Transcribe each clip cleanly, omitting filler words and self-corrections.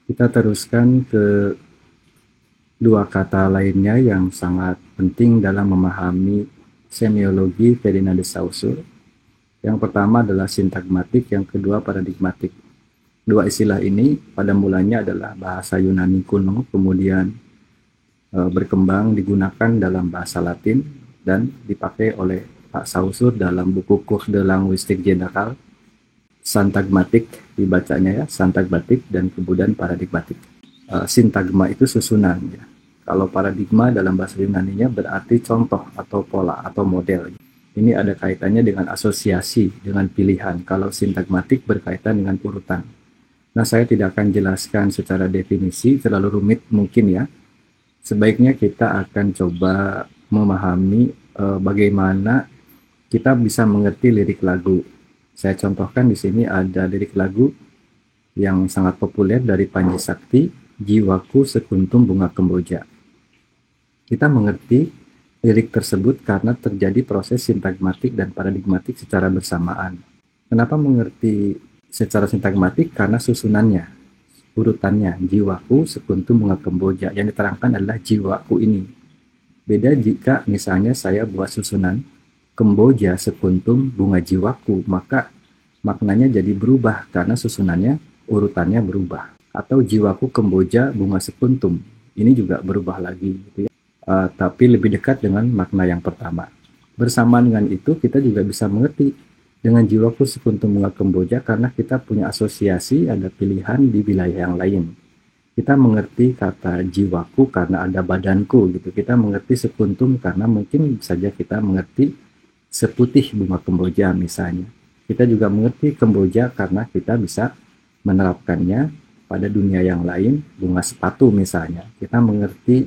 Kita teruskan ke dua kata lainnya yang sangat penting dalam memahami semiologi Ferdinand de Saussure. Yang pertama adalah sintagmatik, yang kedua paradigmatik. Dua istilah ini pada mulanya adalah bahasa Yunani kuno, kemudian berkembang digunakan dalam bahasa Latin dan dipakai oleh Pak Saussure dalam buku Cours de Linguistique Générale. Sintagmatik dibacanya ya, sintagmatik, dan kemudian paradigmatik. Sintagma itu susunan ya. Kalau paradigma dalam bahasa Yunaninya berarti contoh atau pola atau model. Ini ada kaitannya dengan asosiasi, dengan pilihan. Kalau sintagmatik berkaitan dengan urutan. Nah, saya tidak akan jelaskan secara definisi, terlalu rumit mungkin ya. Sebaiknya kita akan coba memahami bagaimana kita bisa mengerti lirik lagu. Saya contohkan di sini ada lirik lagu yang sangat populer dari Panji Sakti, Jiwaku Sekuntum Bunga Kemboja. Kita mengerti lirik tersebut karena terjadi proses sintagmatik dan paradigmatik secara bersamaan. Kenapa mengerti secara sintagmatik? Karena susunannya, urutannya, jiwaku sekuntum bunga kemboja. Yang diterangkan adalah jiwaku ini. Beda jika misalnya saya buat susunan Kemboja sekuntum bunga jiwaku, maka maknanya jadi berubah karena susunannya, urutannya berubah. Atau jiwaku Kemboja bunga sekuntum, ini juga berubah lagi gitu ya. Tapi lebih dekat dengan makna yang pertama. Bersamaan dengan itu kita juga bisa mengerti dengan jiwaku sekuntum bunga Kemboja karena kita punya asosiasi, ada pilihan di wilayah yang lain. Kita mengerti kata jiwaku karena ada badanku gitu. Kita mengerti sekuntum karena mungkin saja kita mengerti seputih bunga kemboja misalnya. Kita juga mengerti kemboja karena kita bisa menerapkannya pada dunia yang lain, bunga sepatu misalnya. Kita mengerti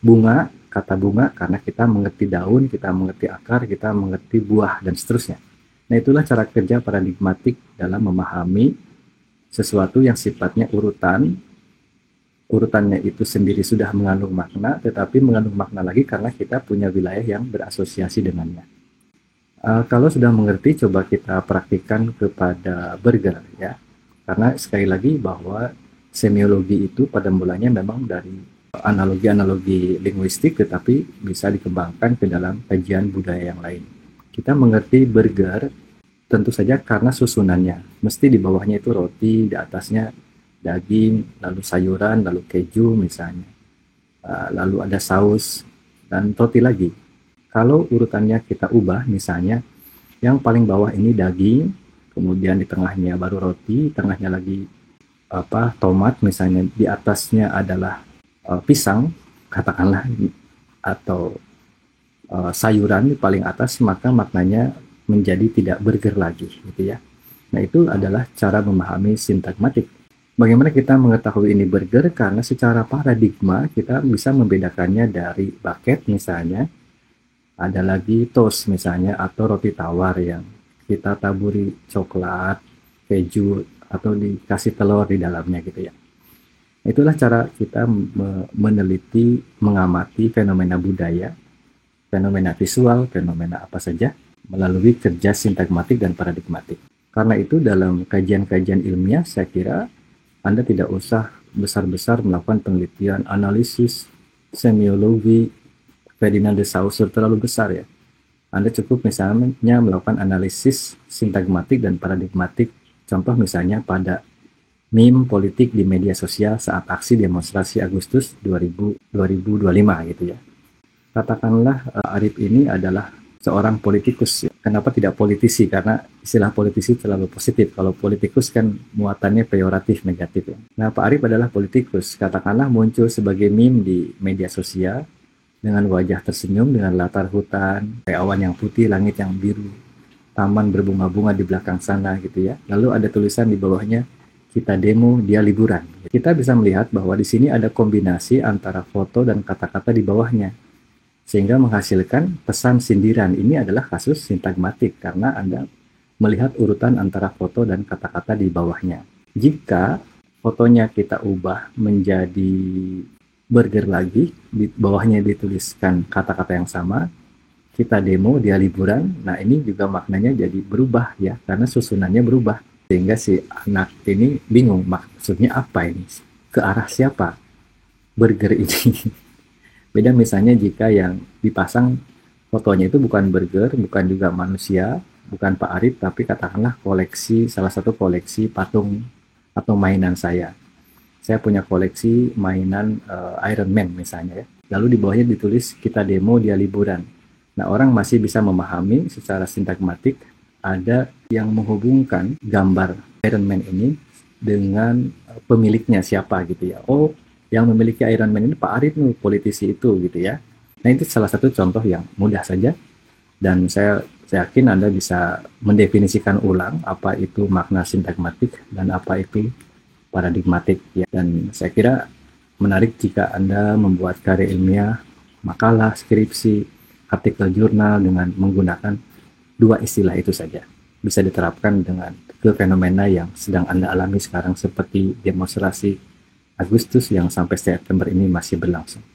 bunga, kata bunga karena kita mengerti daun, kita mengerti akar, kita mengerti buah, dan seterusnya. Nah, itulah cara kerja paradigmatik dalam memahami sesuatu yang sifatnya urutan. Urutannya itu sendiri sudah mengandung makna, tetapi mengandung makna lagi karena kita punya wilayah yang berasosiasi dengannya. Kalau sudah mengerti, coba kita praktikkan kepada burger ya. Karena sekali lagi bahwa semiologi itu pada mulanya memang dari analogi-analogi linguistik, tetapi bisa dikembangkan ke dalam kajian budaya yang lain. Kita mengerti burger tentu saja karena susunannya. Mesti di bawahnya itu roti, di atasnya daging, lalu sayuran, lalu keju misalnya. Lalu ada saus, dan roti lagi. Kalau urutannya kita ubah, misalnya yang paling bawah ini daging, kemudian di tengahnya baru roti, tengahnya lagi tomat misalnya, di atasnya adalah pisang, katakanlah, atau sayuran di paling atas, maka maknanya menjadi tidak burger lagi, gitu ya. Nah, itu adalah cara memahami sintagmatik. Bagaimana kita mengetahui ini burger? Karena secara paradigma kita bisa membedakannya dari bucket misalnya. Ada lagi toast misalnya, atau roti tawar yang kita taburi coklat, keju, atau dikasih telur di dalamnya gitu ya. Itulah cara kita meneliti, mengamati fenomena budaya, fenomena visual, fenomena apa saja, melalui kerja sintagmatik dan paradigmatik. Karena itu dalam kajian-kajian ilmiah saya kira Anda tidak usah besar-besar melakukan penelitian, analisis, semiologi, Ferdinand de Saussure terlalu besar ya. Anda cukup misalnya melakukan analisis sintagmatik dan paradigmatik. Contoh misalnya pada meme politik di media sosial saat aksi demonstrasi Agustus 2025 gitu ya. Katakanlah Arif ini adalah seorang politikus. Kenapa tidak politisi? Karena istilah politisi terlalu positif. Kalau politikus kan muatannya peyoratif, negatif ya. Nah, Pak Arif adalah politikus. Katakanlah muncul sebagai meme di media sosial dengan wajah tersenyum, dengan latar hutan, awan yang putih, langit yang biru, taman berbunga-bunga di belakang sana gitu ya. Lalu ada tulisan di bawahnya, kita demo, dia liburan. Kita bisa melihat bahwa di sini ada kombinasi antara foto dan kata-kata di bawahnya, sehingga menghasilkan pesan sindiran. Ini adalah kasus sintagmatik karena Anda melihat urutan antara foto dan kata-kata di bawahnya. Jika fotonya kita ubah menjadi burger lagi, di bawahnya dituliskan kata-kata yang sama, kita demo, dia liburan. Nah, ini juga maknanya jadi berubah ya, karena susunannya berubah. Sehingga si anak ini bingung, maksudnya apa ini? ke arah siapa burger ini. Beda misalnya jika yang dipasang fotonya itu bukan burger, bukan juga manusia, bukan Pak Arif, tapi katakanlah koleksi, salah satu koleksi patung atau mainan saya. Saya punya koleksi mainan Iron Man misalnya ya. Lalu di bawahnya ditulis kita demo dia liburan. Nah, orang masih bisa memahami secara sintagmatik ada yang menghubungkan gambar Iron Man ini dengan pemiliknya siapa gitu ya. Oh, yang memiliki Iron Man ini Pak Arif nih, politisi itu gitu ya. Nah, itu salah satu contoh yang mudah saja dan saya yakin Anda bisa mendefinisikan ulang apa itu makna sintagmatik dan apa itu paradigmatik ya. Dan saya kira menarik jika Anda membuat karya ilmiah, makalah, skripsi, artikel jurnal dengan menggunakan dua istilah itu saja. Bisa diterapkan dengan ke fenomena yang sedang Anda alami sekarang seperti demonstrasi Agustus yang sampai September ini masih berlangsung.